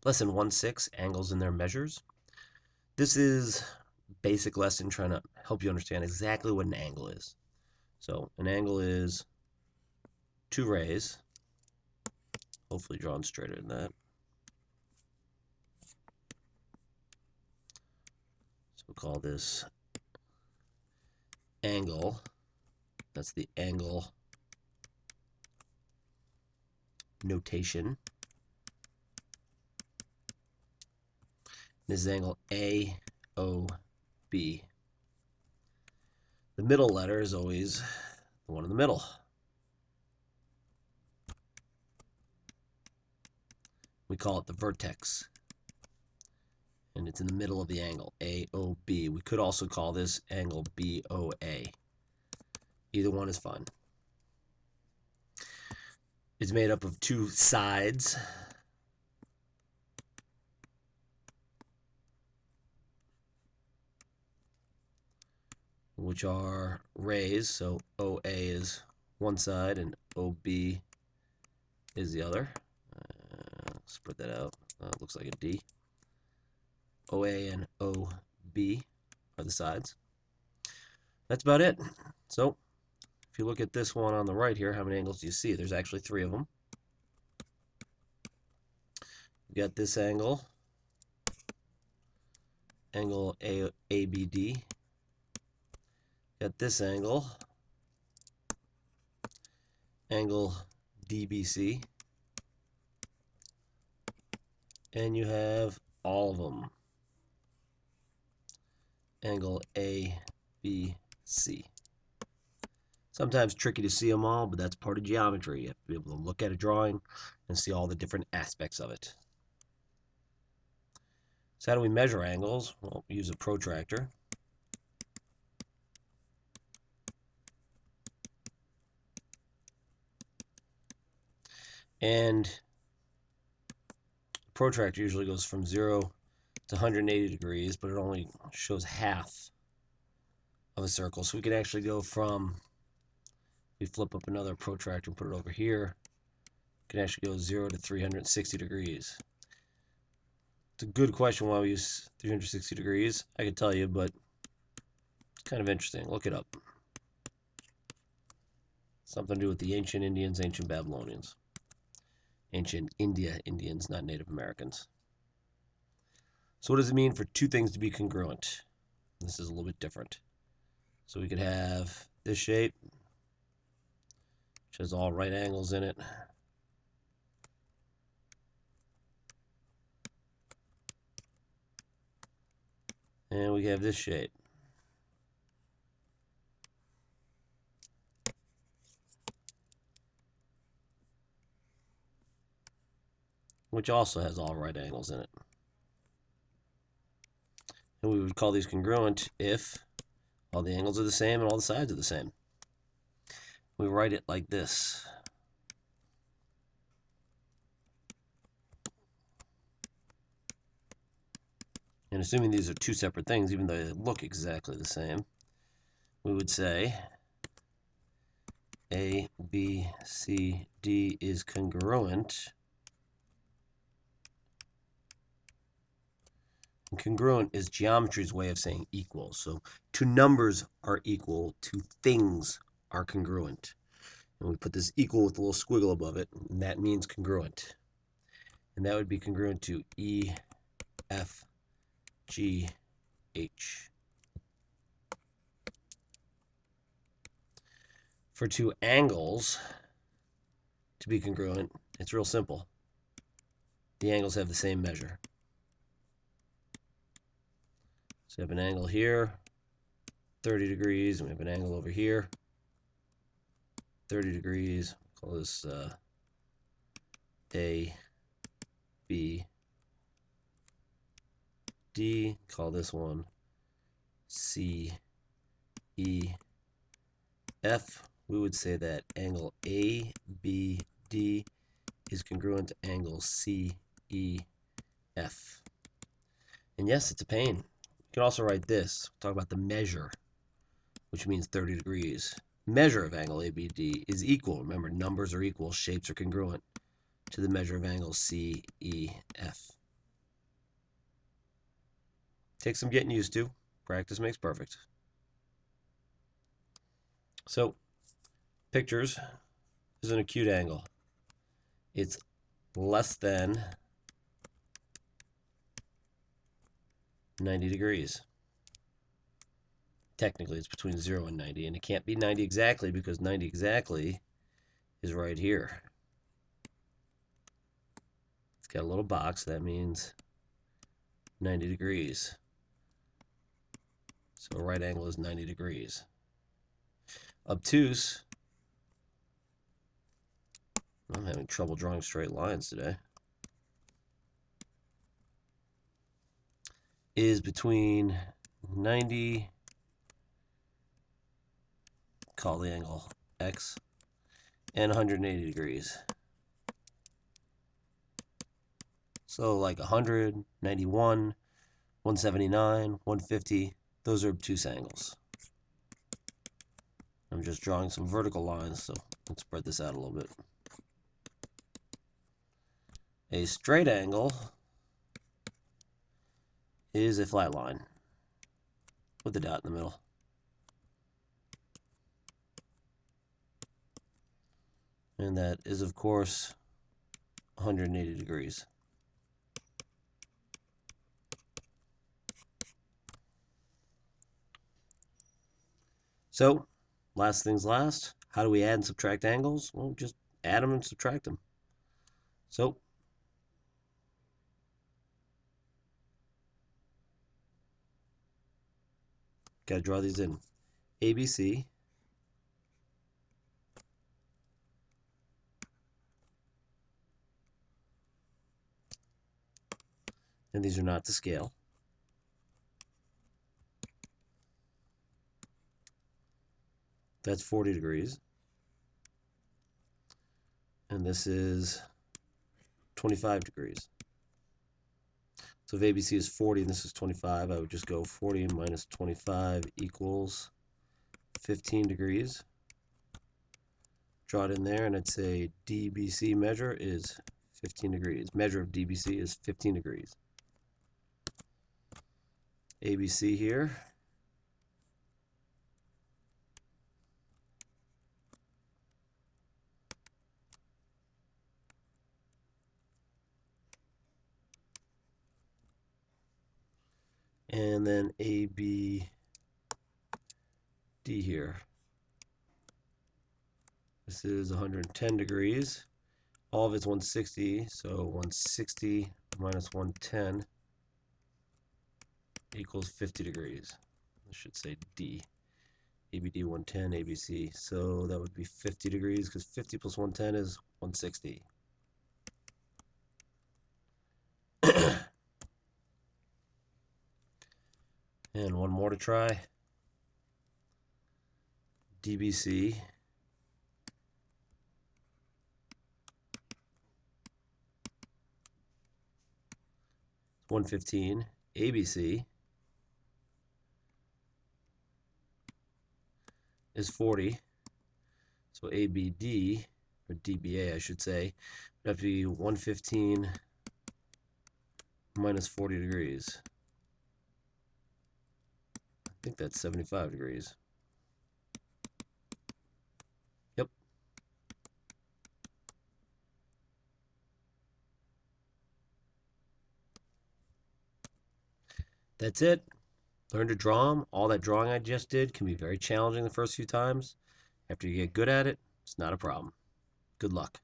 Lesson 1-6, angles and their measures. This is a basic lesson trying to help you understand exactly what an angle is. So an angle is two rays, hopefully drawn straighter than that. So we'll call this angle. That's the angle notation. This is angle AOB. The middle letter is always the one in the middle. We call it the vertex. And it's in the middle of the angle, AOB. We could also call this angle BOA. Either one is fine. It's made up of two sides. Which are rays, so OA is one side and OB is the other. Spread that out. It looks like a D. OA and OB are the sides. That's about it. So if you look at this one on the right here, how many angles do you see? There's actually three of them. You got this angle, angle ABD. Got this angle, angle DBC. And you have all of them. Angle ABC. Sometimes tricky to see them all, but that's part of geometry. You have to be able to look at a drawing and see all the different aspects of it. So how do we measure angles? Well, we use a protractor. And a protractor usually goes from 0 to 180 degrees, but it only shows half of a circle. So we can actually go from, if we flip up another protractor and put it over here, we can actually go 0 to 360 degrees. It's a good question why we use 360 degrees. I could tell you, but it's kind of interesting. Look it up. Something to do with the ancient Indians, ancient Babylonians. Ancient Indians, not Native Americans. So what does it mean for two things to be congruent? This is a little bit different. So we could have this shape, which has all right angles in it. And we have this shape. Which also has all right angles in it. And we would call these congruent if all the angles are the same and all the sides are the same. We write it like this. And assuming these are two separate things, even though they look exactly the same, we would say A, B, C, D is congruent. And congruent is geometry's way of saying equal. So two numbers are equal, two things are congruent. And we put this equal with a little squiggle above it, and that means congruent. And that would be congruent to E, F, G, H. For two angles to be congruent, it's real simple. The angles have the same measure. So we have an angle here, 30 degrees, and we have an angle over here, 30 degrees. Call this A, B, D. Call this one C, E, F. We would say that angle ABD is congruent to angle CEF. And yes, it's a pain. You can also write this. Talk about the measure, which means 30 degrees. Measure of angle ABD is equal. Remember, numbers are equal, shapes are congruent to the measure of angle CEF. Takes some getting used to. Practice makes perfect. So, pictures is an acute angle. It's less than 90 degrees. Technically, it's between 0 and 90, and it can't be 90 exactly because 90 exactly is right here. It's got a little box. That means 90 degrees. So a right angle is 90 degrees. Obtuse, I'm having trouble drawing straight lines today, is between 90, call the angle X, and 180 degrees. So like 100, 91, 179, 150, those are obtuse angles. I'm just drawing some vertical lines, so let's spread this out a little bit. A straight angle is a flat line with a dot in the middle. And that is, of course, 180 degrees. So, last things last, how do we add and subtract angles? Well, just add them and subtract them. So, got to draw these in. ABC and these are not to scale. That's 40 degrees. And this is 25 degrees. So if ABC is 40 and this is 25, I would just go 40 minus 25 equals 15 degrees. Draw it in there, and I'd say DBC measure is 15 degrees. Measure of DBC is 15 degrees. ABC here. And then ABD here. This is 110 degrees. All of it's 160, so 160 minus 110 equals 50 degrees. I should say D. ABD 110, ABC. So that would be 50 degrees because 50 plus 110 is 160. And one more to try. DBC 115. ABC is 40. So ABD, or DBA I should say, would have to be 115 minus 40 degrees. I think that's 75 degrees. Yep. That's it. Learn to draw them. All that drawing I just did can be very challenging the first few times. After you get good at it, it's not a problem. Good luck.